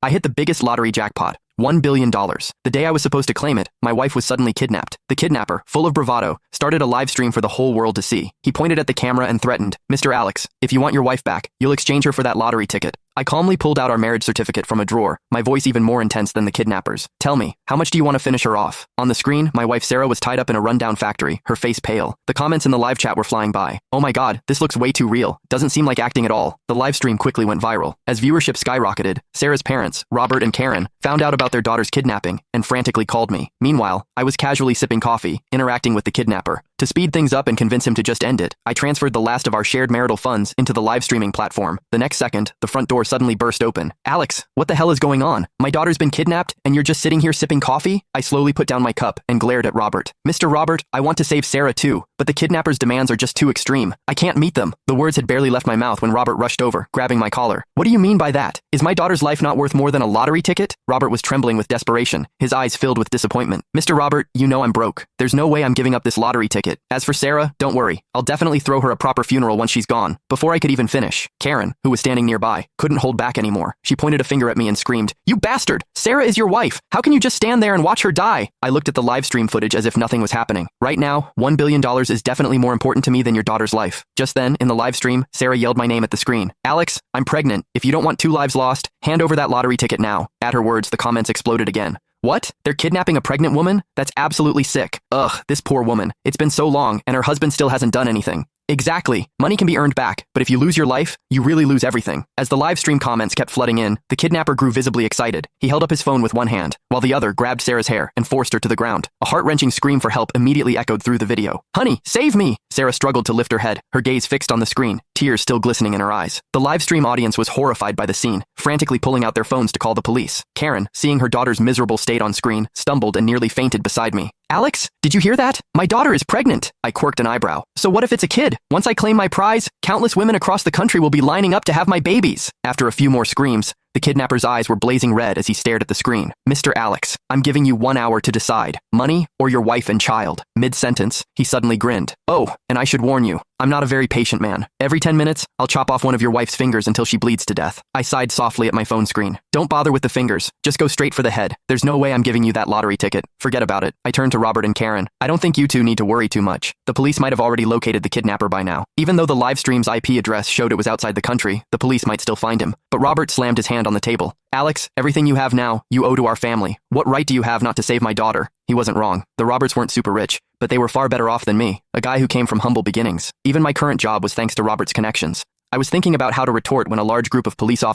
I hit the biggest lottery jackpot. $1 billion. The day I was supposed to claim it, my wife was suddenly kidnapped. The kidnapper, full of bravado, started a live stream for the whole world to see. He pointed at the camera and threatened, "Mr. Alex, if you want your wife back, you'll exchange her for that lottery ticket." I calmly pulled out our marriage certificate from a drawer, my voice even more intense than the kidnappers. "Tell me, how much do you want to finish her off?" On the screen, my wife Sarah was tied up in a rundown factory, her face pale. The comments in the live chat were flying by. "Oh my god, this looks way too real. Doesn't seem like acting at all." The live stream quickly went viral. As viewership skyrocketed, Sarah's parents, Robert and Karen, found out about their daughter's kidnapping and frantically called me. Meanwhile, I was casually sipping coffee, interacting with the kidnapper. To speed things up and convince him to just end it, I transferred the last of our shared marital funds into the live streaming platform. The next second, the front door suddenly burst open. "Alex, what the hell is going on? My daughter's been kidnapped, and you're just sitting here sipping coffee?" I slowly put down my cup and glared at Robert. "Mr. Robert, I want to save Sarah too, but the kidnapper's demands are just too extreme. I can't meet them." The words had barely left my mouth when Robert rushed over, grabbing my collar. "What do you mean by that? Is my daughter's life not worth more than a lottery ticket?" Robert was trembling with desperation, his eyes filled with disappointment. "Mr. Robert, you know I'm broke. There's no way I'm giving up this lottery ticket. As for Sarah, don't worry. I'll definitely throw her a proper funeral once she's gone." Before I could even finish, Karen, who was standing nearby, couldn't hold back anymore. She pointed a finger at me and screamed, "You bastard! Sarah is your wife! How can you just stand there and watch her die?" I looked at the live stream footage as if nothing was happening. Right now, $1 billion is definitely more important to me than your daughter's life. Just then, in the live stream, Sarah yelled my name at the screen. "Alex, I'm pregnant. If you don't want 2 lives lost, hand over that lottery ticket now." At her words, the comments exploded again. "What? They're kidnapping a pregnant woman? That's absolutely sick. Ugh, this poor woman. It's been so long, and her husband still hasn't done anything." Exactly. Money can be earned back, but if you lose your life, you really lose everything. As the live stream comments kept flooding in, the kidnapper grew visibly excited. He held up his phone with one hand, while the other grabbed Sarah's hair and forced her to the ground. A heart-wrenching scream for help immediately echoed through the video. "Honey, save me!" Sarah struggled to lift her head, her gaze fixed on the screen, tears still glistening in her eyes. The live stream audience was horrified by the scene, frantically pulling out their phones to call the police. Karen, seeing her daughter's miserable state on screen, stumbled and nearly fainted beside me. "Alex, did you hear that? My daughter is pregnant." I quirked an eyebrow. "So what if it's a kid? Once I claim my prize, countless women across the country will be lining up to have my babies." After a few more screams, the kidnapper's eyes were blazing red as he stared at the screen. "Mr. Alex, I'm giving you 1 hour to decide. Money or your wife and child." Mid-sentence, he suddenly grinned. "Oh, and I should warn you, I'm not a very patient man. Every 10 minutes, I'll chop off one of your wife's fingers until she bleeds to death." I sighed softly at my phone screen. "Don't bother with the fingers. Just go straight for the head. There's no way I'm giving you that lottery ticket. Forget about it." I turned to Robert and Karen. "I don't think you two need to worry too much. The police might have already located the kidnapper by now. Even though the live stream's IP address showed it was outside the country, the police might still find him." But Robert slammed his hand on the table. "Alex, everything you have now, you owe to our family. What right do you have not to save my daughter?" He wasn't wrong. The Roberts weren't super rich, but they were far better off than me, a guy who came from humble beginnings. Even my current job was thanks to Robert's connections. I was thinking about how to retort when a large group of police officers